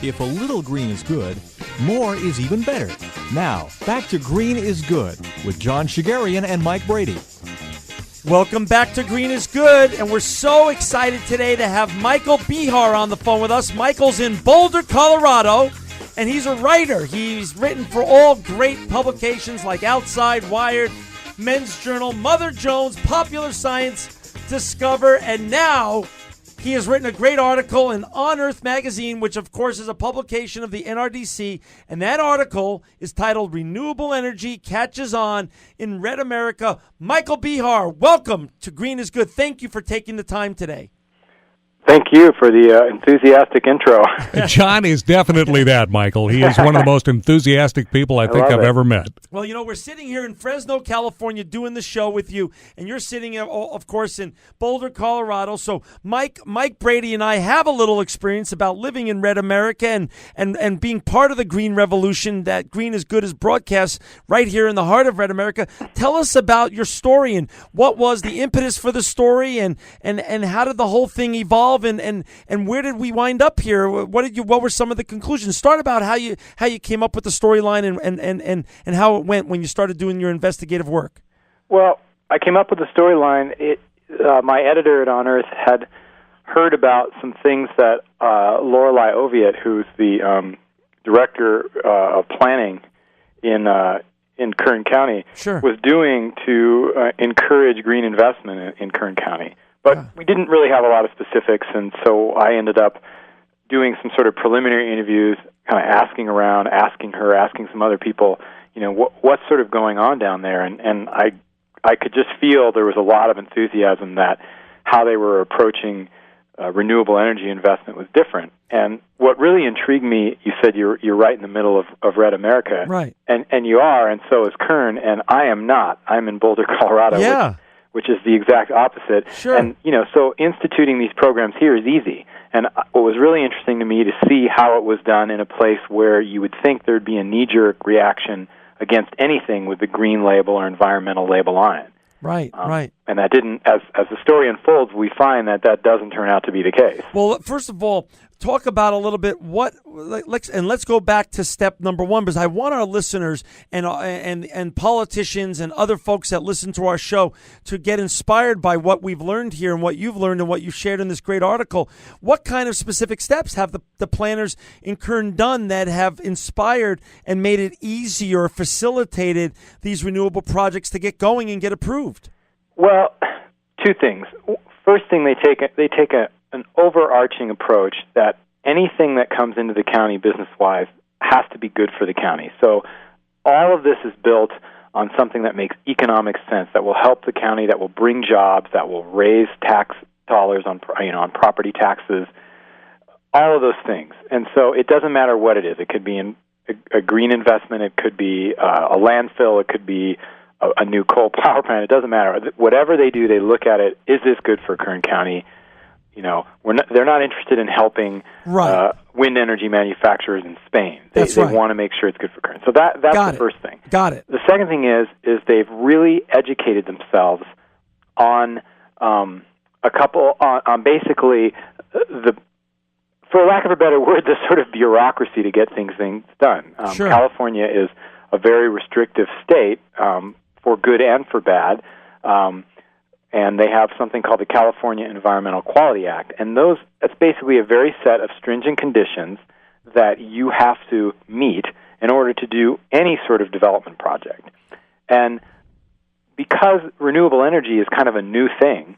If a little green is good, more is even better. Now, back to Green is Good with John Shigarian and Mike Brady. Welcome back to Green is Good, and we're so excited today to have Michael Behar on the phone with us. Michael's in Boulder, Colorado, and he's a writer. He's written for all great publications like Outside, Wired, Men's Journal, Mother Jones, Popular Science, Discover, and now he has written a great article in OnEarth magazine, which, of course, is a publication of the NRDC, and that article is titled Renewable Energy Catches On in Red America. Michael Behar, welcome to Green is Good. Thank you for taking the time today. Thank you for the enthusiastic intro. John is definitely that, Michael. He is one of the most enthusiastic people I think I've ever met. Well, we're sitting here in Fresno, California, doing the show with you, and you're sitting, of course, in Boulder, Colorado. So Mike Brady and I have a little experience about living in Red America and being part of the Green Revolution that Green is Good is broadcast right here in the heart of Red America. Tell us about your story and what was the impetus for the story and how did the whole thing evolve? And where did we wind up here? What were some of the conclusions? Start about how you came up with the storyline and how it went when you started doing your investigative work. Well, I came up with the storyline. My editor at OnEarth had heard about some things that Lorelei Oviatt, who's the director of planning in Kern County, sure, was doing to encourage green investment in Kern County. But we didn't really have a lot of specifics, and so I ended up doing some sort of preliminary interviews, kind of asking around, asking her, asking some other people, what's sort of going on down there. And I could just feel there was a lot of enthusiasm that how they were approaching renewable energy investment was different. And what really intrigued me, you said you're right in the middle of Red America. Right. And you are, and so is Kern, and I am not. I'm in Boulder, Colorado. Yeah. Which is the exact opposite. Sure. And, so instituting these programs here is easy. And what was really interesting to me to see how it was done in a place where you would think there'd be a knee-jerk reaction against anything with the green label or environmental label on it. Right, right. And that didn't, as the story unfolds, we find that doesn't turn out to be the case. Well, first of all, talk about a little bit let's go back to step number one, because I want our listeners and politicians and other folks that listen to our show to get inspired by what we've learned here and what you've learned and what you shared in this great article. What kind of specific steps have the planners in Kern done that have inspired and made it easier or facilitated these renewable projects to get going and get approved? Well, two things. First thing, they take an overarching approach that anything that comes into the county business-wise has to be good for the county. So all of this is built on something that makes economic sense, that will help the county, that will bring jobs, that will raise tax dollars on property taxes, all of those things. And so it doesn't matter what it is. It could be a green investment. It could be a landfill. It could be a new coal power plant. It doesn't matter. Whatever they do, they look at it, is this good for Kern County? They're not interested in helping wind energy manufacturers in Spain. They want to make sure it's good for Kern. So that's the first thing. Got it. The second thing is they've really educated themselves on basically for lack of a better word, the sort of bureaucracy to get things done. Sure. California is a very restrictive state for good and for bad. And they have something called the California Environmental Quality Act. And that's basically a very set of stringent conditions that you have to meet in order to do any sort of development project. And because renewable energy is kind of a new thing,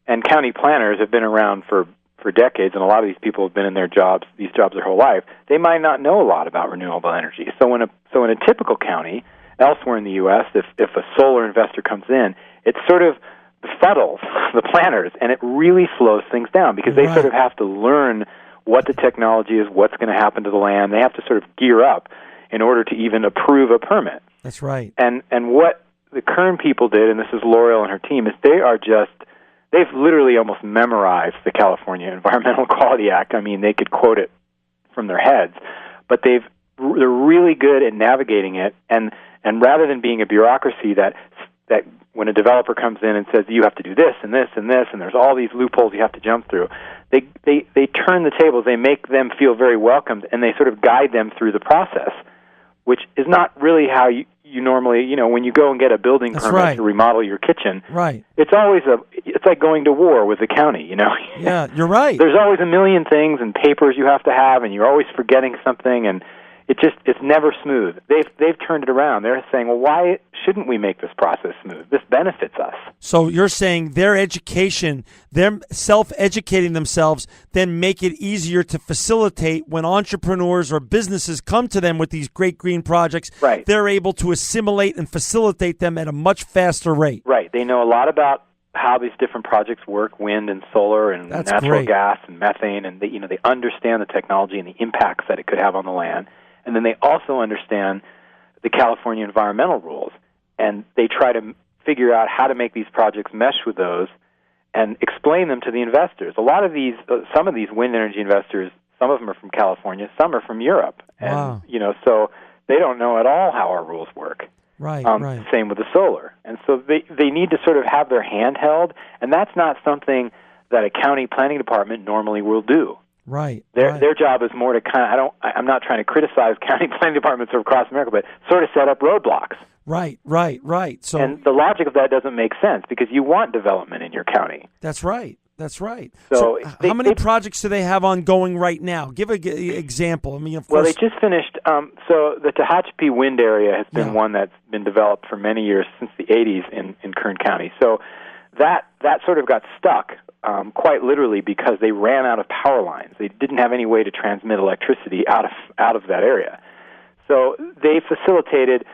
and county planners have been around for decades, and a lot of these people have been in these jobs their whole life, they might not know a lot about renewable energy. So in a typical county elsewhere in the U.S., if a solar investor comes in, it's sort of befuddles the planners, and it really slows things down because they sort of have to learn what the technology is, what's going to happen to the land. They have to sort of gear up in order to even approve a permit. That's right. And what the Kern people did, and this is L'Oreal and her team, is they've literally almost memorized the California Environmental Quality Act. I mean, they could quote it from their heads, but they're really good at navigating it, and rather than being a bureaucracy that when a developer comes in and says you have to do this and this and this, and there's all these loopholes you have to jump through, they turn the tables. They make them feel very welcomed, and they sort of guide them through the process, which is not really how you normally, when you go and get a building permit to remodel your kitchen. Right. It's like going to war with the county, Yeah, you're right. There's always a million things and papers you have to have, and you're always forgetting something, and it's never smooth. They've turned it around. They're saying, well, why shouldn't we make this process smooth? This benefits us. So you're saying their education, them self-educating themselves, then make it easier to facilitate when entrepreneurs or businesses come to them with these great green projects. Right. They're able to assimilate and facilitate them at a much faster rate. Right. They know a lot about how these different projects work, wind and solar and natural gas and methane, and they understand the technology and the impacts that it could have on the land. And then they also understand the California environmental rules, and they try to figure out how to make these projects mesh with those and explain them to the investors. A lot of these, some of these wind energy investors, some of them are from California, some are from Europe. And, wow. So they don't know at all how our rules work. Right, right. Same with the solar. And so they need to sort of have their hand held, and that's not something that a county planning department normally will do. Right. Their job is more to I'm not trying to criticize county planning departments across America, but sort of set up roadblocks. Right. So, and the logic of that doesn't make sense because you want development in your county. That's right. So how many projects do they have ongoing right now? Give an example. I mean, of course. Well, they just finished. So the Tehachapi wind area has been one that's been developed for many years, since the 80s in Kern County. So that sort of got stuck. Quite literally, because they ran out of power lines. They didn't have any way to transmit electricity out of that area. So they facilitated,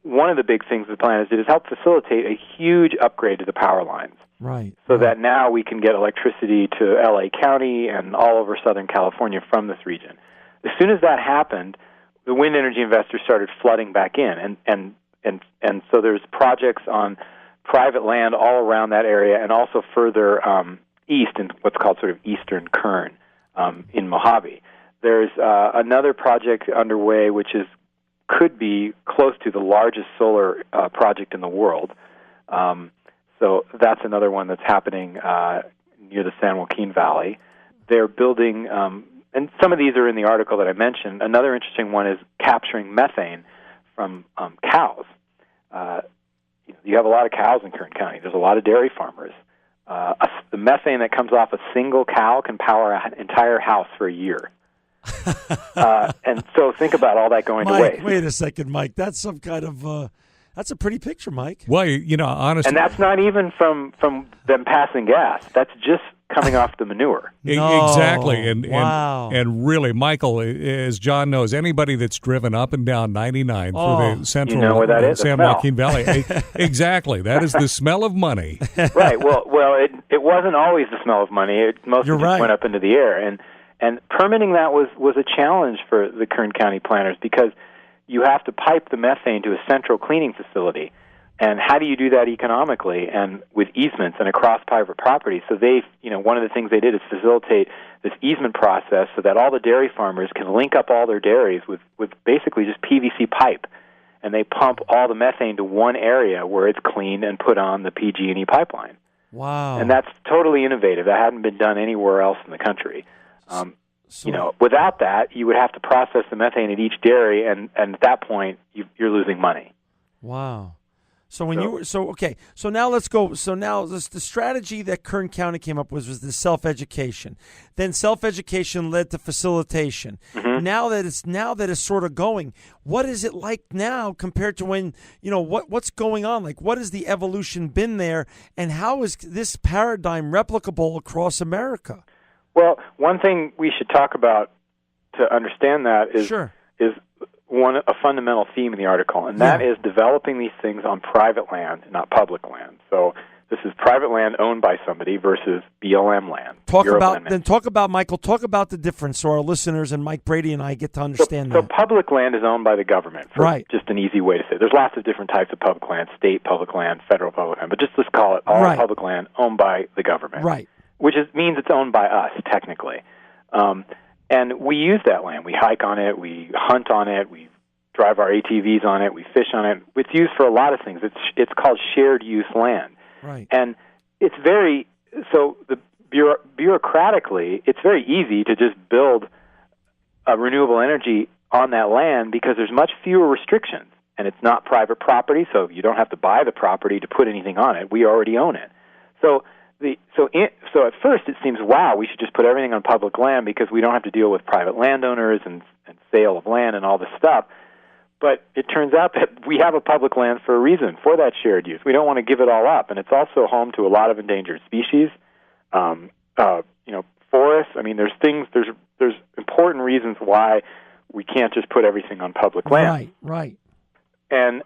one of the big things the planners did is help facilitate a huge upgrade to the power lines. Right. So that now we can get electricity to L.A. County and all over Southern California from this region. As soon as that happened, the wind energy investors started flooding back in, and so there's projects on private land all around that area, and also further east in what's called sort of eastern Kern in Mojave. There's another project underway which could be close to the largest solar project in the world. So that's another one that's happening near the San Joaquin Valley. They're building, and some of these are in the article that I mentioned. Another interesting one is capturing methane from cows. You have a lot of cows in Kern County. There's a lot of dairy farmers. The methane that comes off a single cow can power an entire house for a year. And so think about all that going to waste. Wait a second, Mike. That's some kind of that's a pretty picture, Mike. Well, honestly, and that's not even from them passing gas. That's just coming off the manure. No. Exactly. And wow. and really, Michael, as John knows, anybody that's driven up and down 99 through the central where that is, San Joaquin Valley, exactly. That is the smell of money. Right. Well, it wasn't always the smell of money. It mostly just went up into the air. And permitting that was a challenge for the Kern County planners because you have to pipe the methane to a central cleaning facility. And how do you do that economically and with easements and across private property? So one of the things they did is facilitate this easement process so that all the dairy farmers can link up all their dairies with basically just PVC pipe. And they pump all the methane to one area where it's cleaned and put on the PG&E pipeline. Wow. And that's totally innovative. That hadn't been done anywhere else in the country. Without that, you would have to process the methane at each dairy, and at that point, you're losing money. Wow. So now let's go. So now the strategy that Kern County came up with was the self-education. Then self-education led to facilitation. Mm-hmm. Now that it's sort of going, what is it like now compared to when what's going on? Like, what has the evolution been there, and how is this paradigm replicable across America? Well, one thing we should talk about to understand that is a fundamental theme in the article, and that is developing these things on private land, not public land. So this is private land owned by somebody versus BLM land. Talk about the difference so our listeners and Mike Brady and I get to understand that. So public land is owned by the government, just an easy way to say it. There's lots of different types of public land, state public land, federal public land, but let's call it all public land owned by the government. Right. Which means it's owned by us, technically. And we use that land. We hike on it, we hunt on it, we drive our ATVs on it, we fish on it. It's used for a lot of things. It's called shared use land. Right. And it's very, so the bureaucratically, it's very easy to just build renewable energy on that land because there's much fewer restrictions, and it's not private property, so you don't have to buy the property to put anything on it. We already own it. So at first it seems, wow, we should just put everything on public land because we don't have to deal with private landowners and sale of land and all this stuff. But it turns out that we have a public land for a reason, for that shared use. We don't want to give it all up, and it's also home to a lot of endangered species. Forests. I mean, there's important reasons why we can't just put everything on public land. Right. And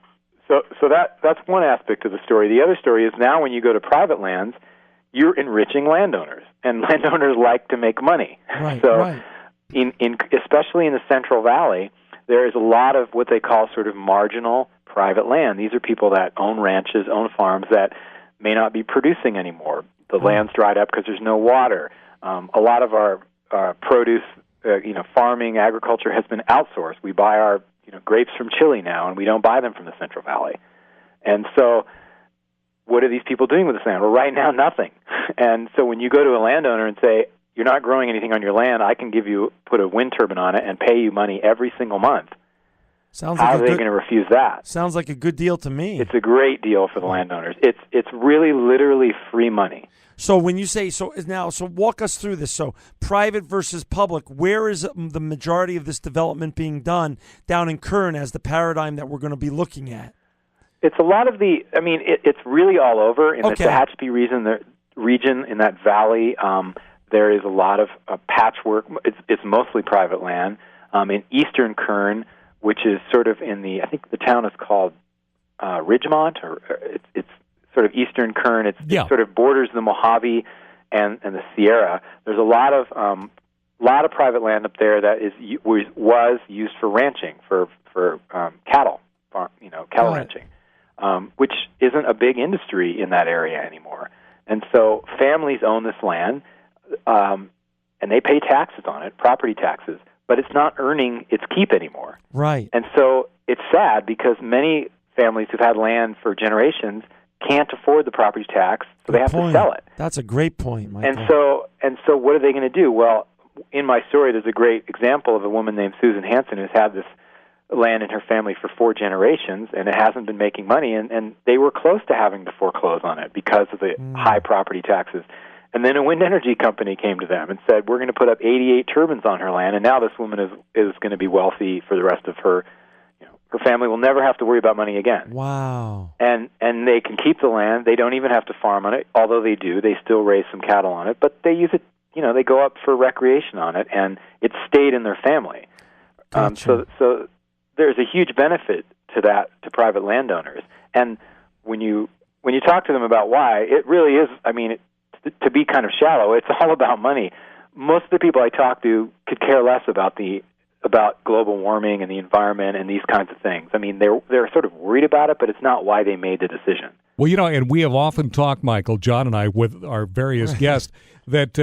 so that's one aspect of the story. The other story is now when you go to private lands, you're enriching landowners, and landowners like to make money. Right. Especially in the Central Valley, there is a lot of what they call sort of marginal private land. These are people that own ranches, own farms that may not be producing anymore. The land's dried up because there's no water. A lot of our produce, farming, agriculture has been outsourced. We buy our grapes from Chile now, and we don't buy them from the Central Valley. And so what are these people doing with this land? Well, right now, nothing. And so when you go to a landowner and say, you're not growing anything on your land, I can put a wind turbine on it and pay you money every single month. How are they going to refuse that? Sounds like a good deal to me. It's a great deal for the landowners. It's really literally free money. So when you say, so walk us through this. So private versus public, where is the majority of this development being done down in Kern as the paradigm that we're going to be looking at? It's a lot of it's really all over in the Tehachapi region in that valley. There is a lot of patchwork. It's mostly private land. In eastern Kern, which is sort of I think the town is called Ridgemont, or it's sort of eastern Kern. It sort of borders the Mojave and the Sierra. There's a lot of private land up there that was used for ranching, for cattle, cattle ranching, which isn't a big industry in that area anymore. And so families own this land, and they pay taxes on it, property taxes, but it's not earning its keep anymore. Right. And so it's sad because many families who've had land for generations can't afford the property tax, so they have to sell it. That's a great point, Michael. And so what are they going to do? Well, in my story, there's a great example of a woman named Susan Hansen who's had this land in her family for 4 generations, and it hasn't been making money, and they were close to having to foreclose on it because of the high property taxes. And then a wind energy company came to them and said, we're going to put up 88 turbines on her land, and now this woman is going to be wealthy for the rest of her family will never have to worry about money again. Wow. And they can keep the land. They don't even have to farm on it, although they do. They still raise some cattle on it, but they use it, they go up for recreation on it, and it stayed in their family. Gotcha. So there's a huge benefit to that, to private landowners. And when you talk to them about why, it really is, to be kind of shallow, it's all about money. Most of the people I talk to could care less about global warming and the environment and these kinds of things. They're sort of worried about it, but it's not why they made the decision. Well, and we have often talked, Michael, John and I, with our various guests, that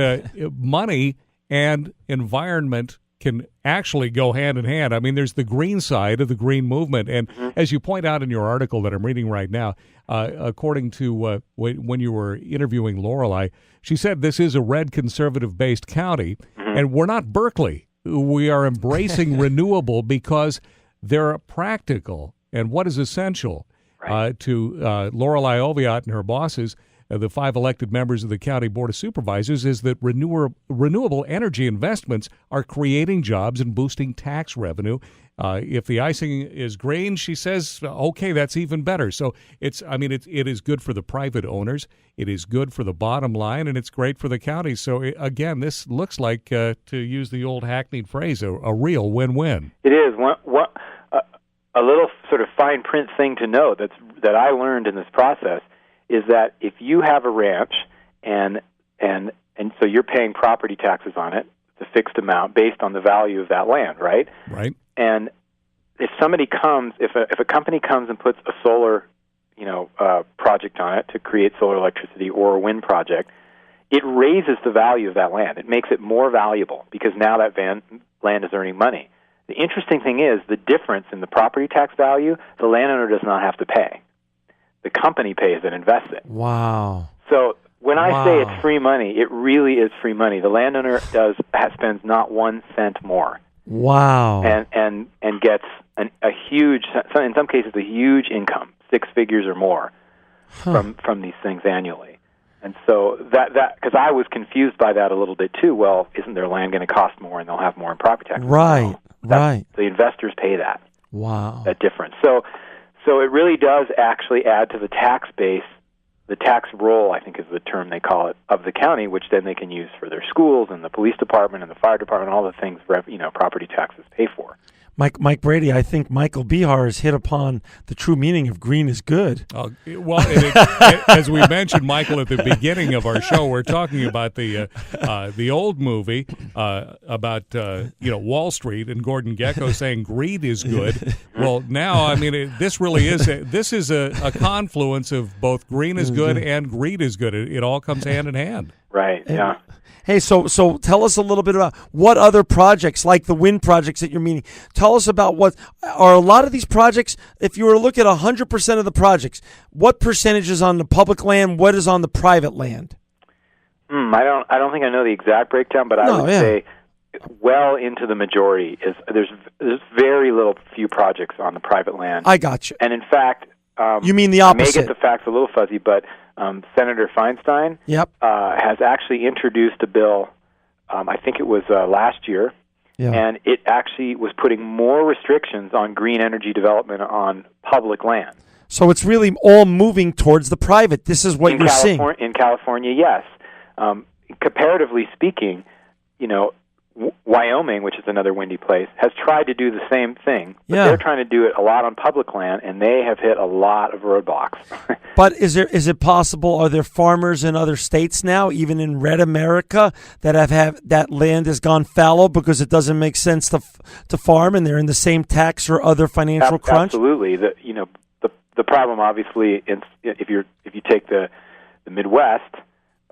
money and environment can actually go hand in hand. There's the green side of the green movement. And as you point out in your article that I'm reading right now, according to when you were interviewing Lorelei, she said this is a red conservative-based county, and we're not Berkeley. We are embracing renewable because they're practical. And what is essential to Lorelei Oviatt and her bosses, the 5 elected members of the County Board of Supervisors, is that renewable energy investments are creating jobs and boosting tax revenue. If the icing is green, she says, okay, that's even better. So it is good for the private owners. It is good for the bottom line, and it's great for the county. So again, this looks like, to use the old hackneyed phrase, a real win-win. It is. A little sort of fine print thing to know that I learned in this process is that if you have a ranch and so you're paying property taxes on it, the fixed amount based on the value of that land, right? Right. And if a company comes and puts a solar, project on it to create solar electricity or a wind project, it raises the value of that land. It makes it more valuable because now that land is earning money. The interesting thing is the difference in the property tax value, the landowner does not have to pay. The company pays and invests it. Wow. So when I Wow. say it's free money, it really is free money. The landowner spends not 1 cent more. Wow. And gets a huge, in some cases, a huge income, 6 figures or more, from these things annually. And so that because I was confused by that a little bit too. Well, isn't their land going to cost more and they'll have more in property taxes? Right. No, Right. the investors pay that. Wow. That difference. So it really does actually add to the tax base. The tax roll, I think is the term they call it, of the county, which then they can use for their schools and the police department and the fire department, all the things property taxes pay for. Mike Brady, I think Michael Behar has hit upon the true meaning of green is good. Well, as we mentioned, Michael, at the beginning of our show, we're talking about the old movie about Wall Street and Gordon Gekko saying greed is good. Well, now I mean this really is a confluence of both green is good and greed is good. It all comes hand in hand. Right. Yeah. Hey, so tell us a little bit about what other projects, like the wind projects that you're meaning. Tell us about what are a lot of these projects. If you were to look at 100% of the projects, what percentage is on the public land? What is on the private land? I don't think I know the exact breakdown, but I would say well into the majority is there's very few projects on the private land. I got you. And in fact, you mean the opposite? I may get the facts a little fuzzy, but Senator Feinstein has actually introduced a bill, I think it was last year, and it actually was putting more restrictions on green energy development on public land. So it's really all moving towards the private. This is what you're seeing. In California, yes. Comparatively speaking, Wyoming, which is another windy place, has tried to do the same thing, but they're trying to do it a lot on public land, and they have hit a lot of roadblocks. But is it possible? Are there farmers in other states now, even in red America, that have that land has gone fallow because it doesn't make sense to farm, and they're in the same tax or other financial crunch? Absolutely. The problem, obviously, if you take the Midwest,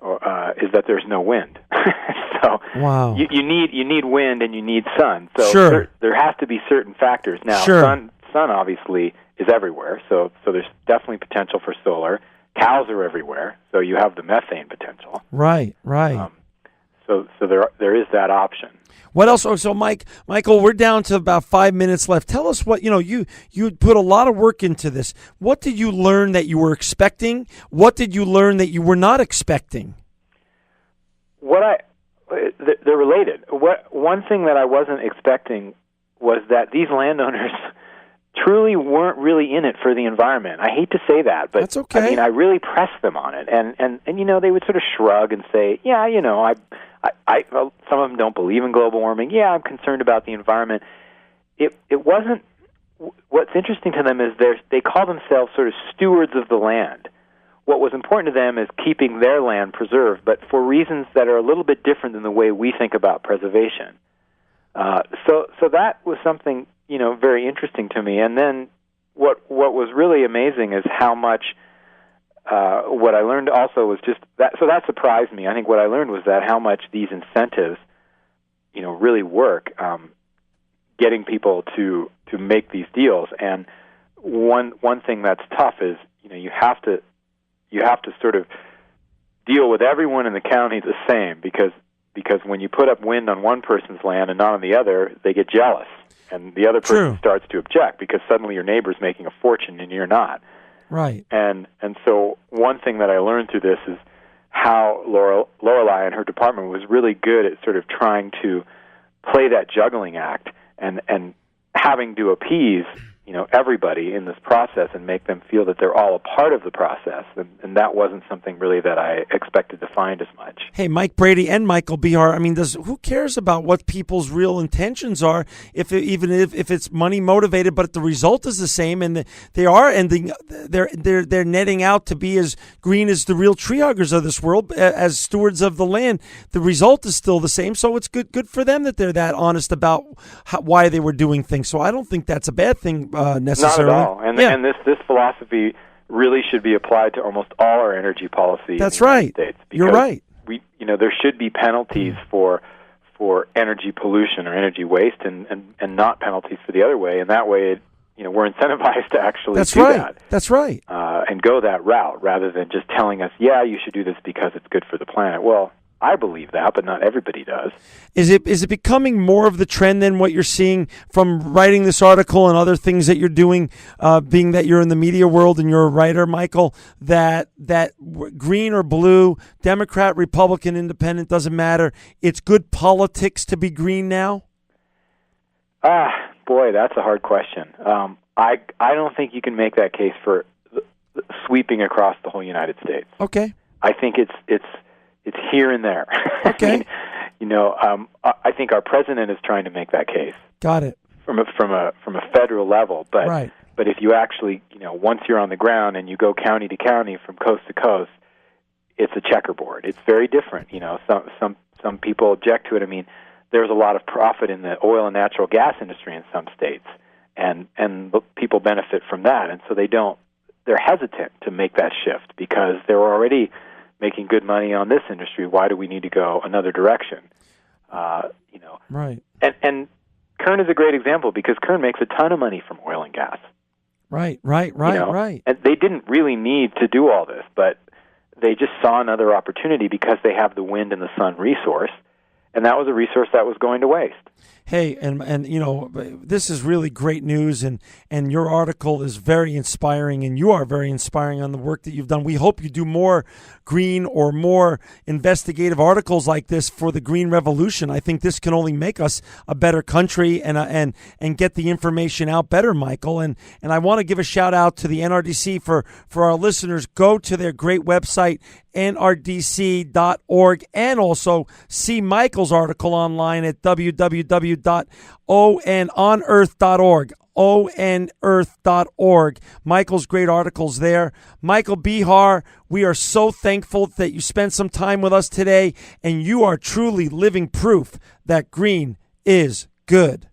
is that there's no wind. So wow. you need wind and you need sun. So there has to be certain factors. Now, sun obviously is everywhere. So there's definitely potential for solar. Cows are everywhere, so you have the methane potential. Right. So there is that option. What else? Oh, so Michael, we're down to about 5 minutes left. Tell us what, you put a lot of work into this. What did you learn that you were expecting? What did you learn that you were not expecting? They're related. One thing that I wasn't expecting was that these landowners truly weren't really in it for the environment. I hate to say that, but that's okay. I mean, I really pressed them on it, and they would sort of shrug and say, yeah, some of them don't believe in global warming. Yeah, I'm concerned about the environment. It wasn't. What's interesting to them is they call themselves sort of stewards of the land. What was important to them is keeping their land preserved, but for reasons that are a little bit different than the way we think about preservation. So that was something very interesting to me. And then what was really amazing is how much. What I learned also was just that. So that surprised me. I think what I learned was that how much these incentives, really work, getting people to make these deals. And one thing that's tough is you have to sort of deal with everyone in the county the same because when you put up wind on one person's land and not on the other, they get jealous, and the other person starts to object because suddenly your neighbor's making a fortune and you're not. Right. And so one thing that I learned through this is how Lorelei and her department was really good at sort of trying to play that juggling act and having to appease everybody in this process and make them feel that they're all a part of the process. And that wasn't something really that I expected to find as much. Hey, Mike Brady and Michael Behar, I mean, who cares about what people's real intentions are if it's money motivated, but the result is the same, and they are ending, they're netting out to be as green as the real tree huggers of this world, as stewards of the land. The result is still the same, so it's good for them that they're that honest about why they were doing things. So I don't think that's a bad thing necessarily. Not at all. And this philosophy really should be applied to almost all our energy policy. That's in the right. United States. You're right. There should be penalties for for energy pollution or energy waste, and not penalties for the other way. And that way, we're incentivized to actually do that. That's right. And go that route rather than just telling us, yeah, you should do this because it's good for the planet. Well, I believe that, but not everybody does. Is it becoming more of the trend than what you're seeing from writing this article and other things that you're doing, being that you're in the media world and you're a writer, Michael, that green or blue, Democrat, Republican, Independent, doesn't matter. It's good politics to be green now? Boy, that's a hard question. I don't think you can make that case for sweeping across the whole United States. Okay. I think it's here and there. Okay. I think our president is trying to make that case. Got it. From a federal level, but right. But if you actually, once you're on the ground and you go county to county from coast to coast, it's a checkerboard. It's very different. Some people object to it. I mean, there's a lot of profit in the oil and natural gas industry in some states, and people benefit from that, and so they're hesitant to make that shift because they're already making good money on this industry. Why do we need to go another direction? Right. And Kern is a great example because Kern makes a ton of money from oil and gas. Right. And they didn't really need to do all this, but they just saw another opportunity because they have the wind and the sun resource, and that was a resource that was going to waste. Hey, and this is really great news, and your article is very inspiring, and you are very inspiring on the work that you've done. We hope you do more green or more investigative articles like this for the green revolution. I think this can only make us a better country and get the information out better, Michael. And I want to give a shout out to the NRDC for our listeners. Go to their great website, nrdc.org, and also see Michael's article online at www.onearth.org. OnEarth.org. Michael's great articles there. Michael Behar, we are so thankful that you spent some time with us today, and you are truly living proof that green is good.